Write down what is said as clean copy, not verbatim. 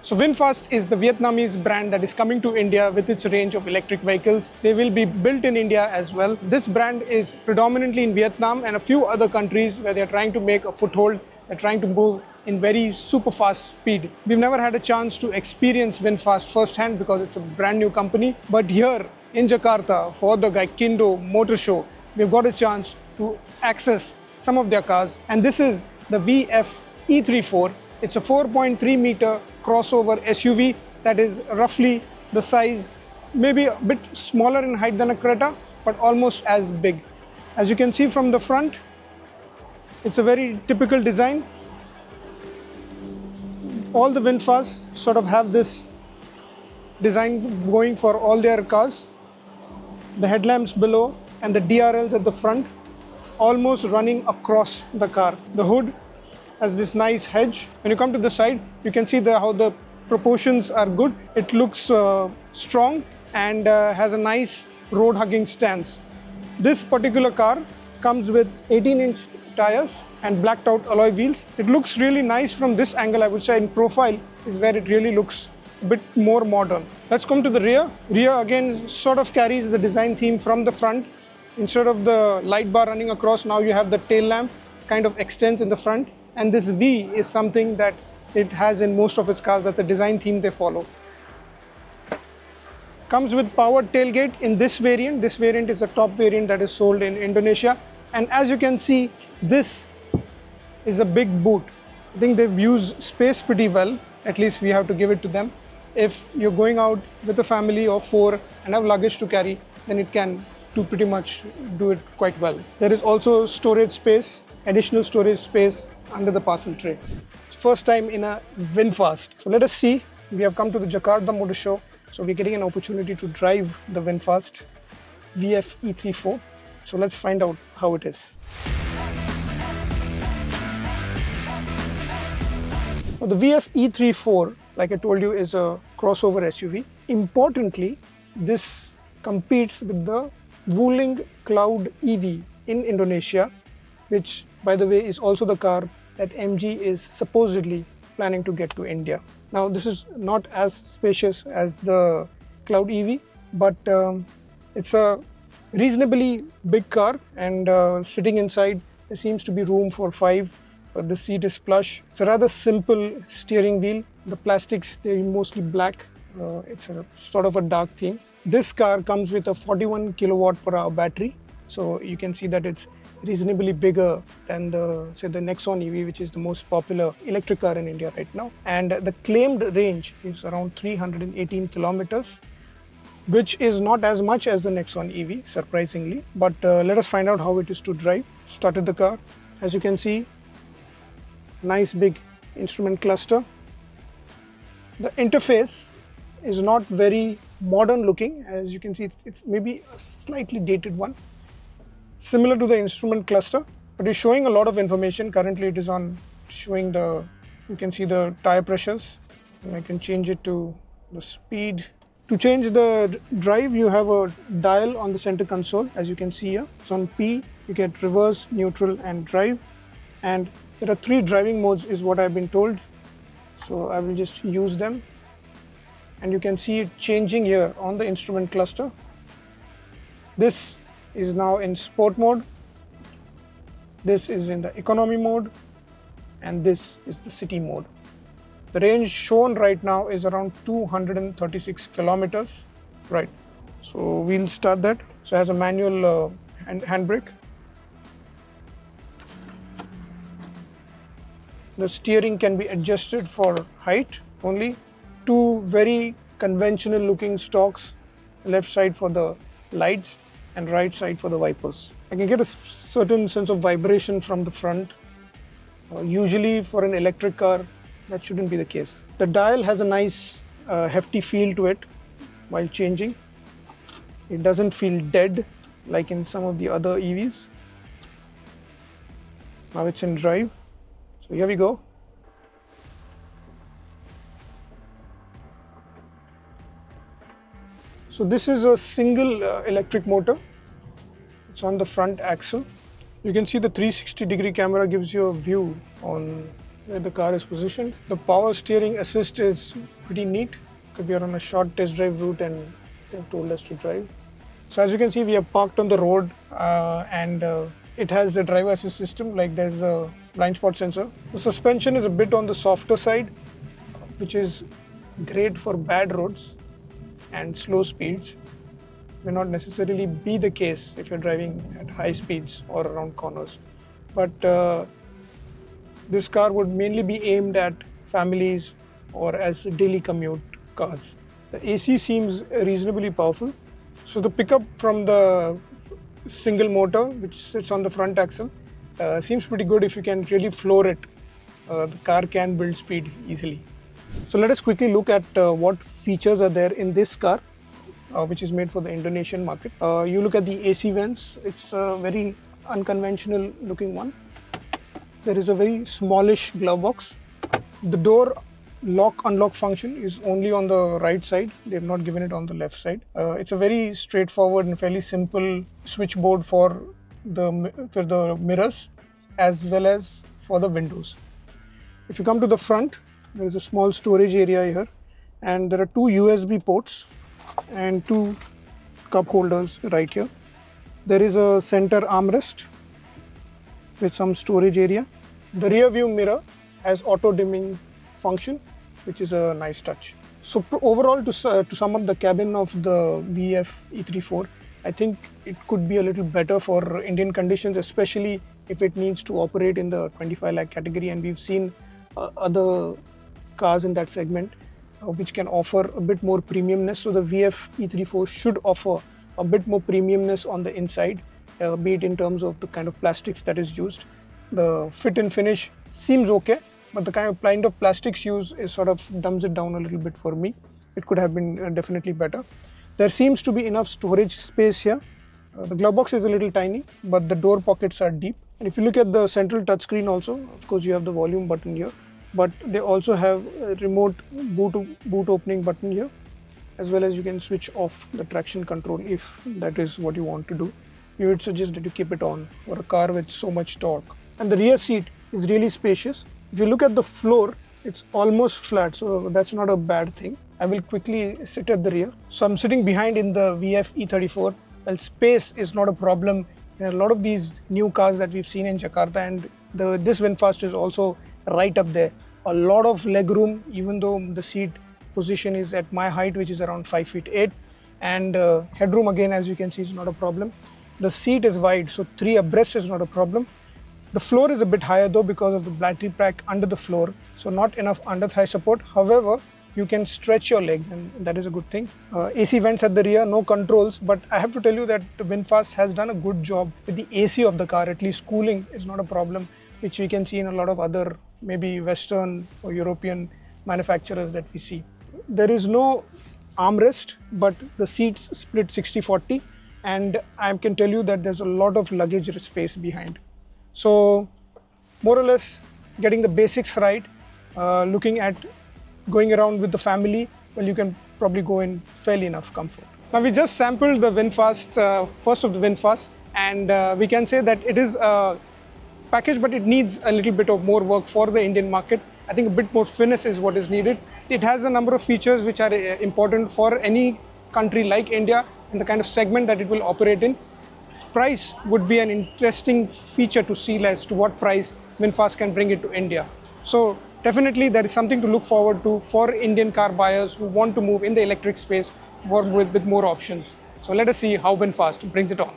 So Vinfast is the Vietnamese brand that is coming to India with its range of electric vehicles. They will be built in India as well. This brand is predominantly in Vietnam and a few other countries where they're trying to make a foothold. They're trying to move in very super fast speed. We've never had a chance to experience Vinfast firsthand because it's a brand new company. But here in Jakarta for the Gaikindo Motor Show, we've got a chance to access some of their cars. And this is the VF e34. It's a 4.3 meter crossover SUV that is roughly the size, maybe a bit smaller in height than a Creta, but almost as big. As you can see from the front, it's a very typical design. All the Vinfast sort of have this design going for all their cars. The headlamps below and the DRLs at the front, almost running across the car. The hood has this nice hedge. When you come to the side, you can see how the proportions are good. It looks strong and has a nice road-hugging stance. This particular car comes with 18-inch tires and blacked out alloy wheels. It looks really nice from this angle. I would say in profile is where it really looks a bit more modern. Let's come to the rear. Rear again sort of carries the design theme from the front. Instead of the light bar running across, now you have the tail lamp kind of extends in the front. And this V is something that it has in most of its cars. That's a design theme they follow. Comes with powered tailgate in this variant. This variant is the top variant that is sold in Indonesia. And as you can see, this is a big boot. I think they've used space pretty well. At least we have to give it to them. If you're going out with a family of 4 and have luggage to carry, then it can pretty much do it quite well. There is also storage space, additional storage space under the parcel tray. It's first time in a Vinfast. So let us see. We have come to the Jakarta Motor Show. So we're getting an opportunity to drive the Vinfast VF e34. So let's find out how it is. Now, the VF e34, like I told you, is a crossover SUV. Importantly, this competes with the Wuling Cloud EV in Indonesia, which, by the way, is also the car that MG is supposedly planning to get to India. Now, this is not as spacious as the Cloud EV, but it's a reasonably big car, and sitting inside, there seems to be room for 5. The seat is plush. It's a rather simple steering wheel. The plastics, they're mostly black. It's a sort of a dark theme. This car comes with a 41 kilowatt per hour battery. So you can see that it's reasonably bigger than the Nexon EV, which is the most popular electric car in India right now. And the claimed range is around 318 kilometers, which is not as much as the Nexon EV, surprisingly. But let us find out how it is to drive. Started the car. As you can see, nice big instrument cluster. The interface is not very modern looking. As you can see, it's maybe a slightly dated one. Similar to the instrument cluster, but it's showing a lot of information. Currently it is on showing you can see the tire pressures, and I can change it to the speed. To change the drive, you have a dial on the center console, as you can see here. It's on P, you get reverse, neutral and drive. And there are 3 driving modes is what I've been told. So I will just use them. And you can see it changing here on the instrument cluster. This is now in sport mode. This is in the economy mode. And this is the city mode. The range shown right now is around 236 kilometers. Right. So we'll start that. So it has a manual handbrake. The steering can be adjusted for height only. 2 very conventional looking stalks, left side for the lights and right side for the wipers. I can get a certain sense of vibration from the front. Usually for an electric car, that shouldn't be the case. The dial has a nice hefty feel to it while changing. It doesn't feel dead like in some of the other EVs. Now it's in drive. So here we go. So this is a single electric motor. It's on the front axle. You can see the 360-degree camera gives you a view on where the car is positioned. The power steering assist is pretty neat because we are on a short test drive route and they've told us to drive. So as you can see, we are parked on the road and it has the driver assist system, like there's a blind spot sensor. The suspension is a bit on the softer side, which is great for bad roads and slow speeds. May not necessarily be the case if you're driving at high speeds or around corners. But this car would mainly be aimed at families or as daily commute cars. The AC seems reasonably powerful. So the pickup from the single motor, which sits on the front axle, seems pretty good. If you can really floor it, the car can build speed easily. So let us quickly look at what features are there in this car, which is made for the Indonesian market. You look at the AC vents, it's a very unconventional looking one. There is a very smallish glove box. The door lock-unlock function is only on the right side. They have not given it on the left side. It's a very straightforward and fairly simple switchboard for the mirrors as well as for the windows. If you come to the front, there is a small storage area here and there are two USB ports and two cup holders right here. There is a center armrest with some storage area. The rear view mirror has auto dimming function, which is a nice touch. So overall, to sum up the cabin of the VF e34, I think it could be a little better for Indian conditions, especially if it needs to operate in the 25 lakh category, and we've seen other cars in that segment which can offer a bit more premiumness. So the VF e34 should offer a bit more premiumness on the inside, be it in terms of the kind of plastics that is used. The fit and finish seems okay, but the kind of plastics used is sort of dumbs it down a little bit for me. It could have been definitely better. There seems to be enough storage space here. The glove box is a little tiny, but the door pockets are deep. And if you look at the central touchscreen also, of course you have the volume button here, but they also have a remote boot opening button here, as well as you can switch off the traction control if that is what you want to do. We would suggest that you keep it on for a car with so much torque. And the rear seat is really spacious. If you look at the floor, it's almost flat, so that's not a bad thing. I will quickly sit at the rear. So I'm sitting behind in the VF e34. Well, space is not a problem in a lot of these new cars that we've seen in Jakarta, and this Vinfast is also right up there. A lot of leg room, even though the seat position is at my height, which is around 5'8", and headroom again, as you can see, is not a problem. The seat is wide, so 3 abreast is not a problem. The floor is a bit higher though because of the battery pack under the floor, so not enough under thigh support. However, you can stretch your legs and that is a good thing. AC vents at the rear, no controls, but I have to tell you that Vinfast has done a good job with the AC of the car. At least cooling is not a problem, which we can see in a lot of other maybe Western or European manufacturers that we see. There is no armrest, but the seats split 60-40, and I can tell you that there's a lot of luggage space behind. So more or less getting the basics right, looking at going around with the family, well, you can probably go in fairly enough comfort. Now we just sampled the Vinfast, first of the Vinfast, and we can say that it is a package, but it needs a little bit of more work for the Indian market. I think a bit more finesse is what is needed. It has a number of features which are important for any country like India in the kind of segment that it will operate in. Price would be an interesting feature to see as to what price Vinfast can bring it to India. So definitely there is something to look forward to for Indian car buyers who want to move in the electric space with more options. So let us see how Vinfast brings it on.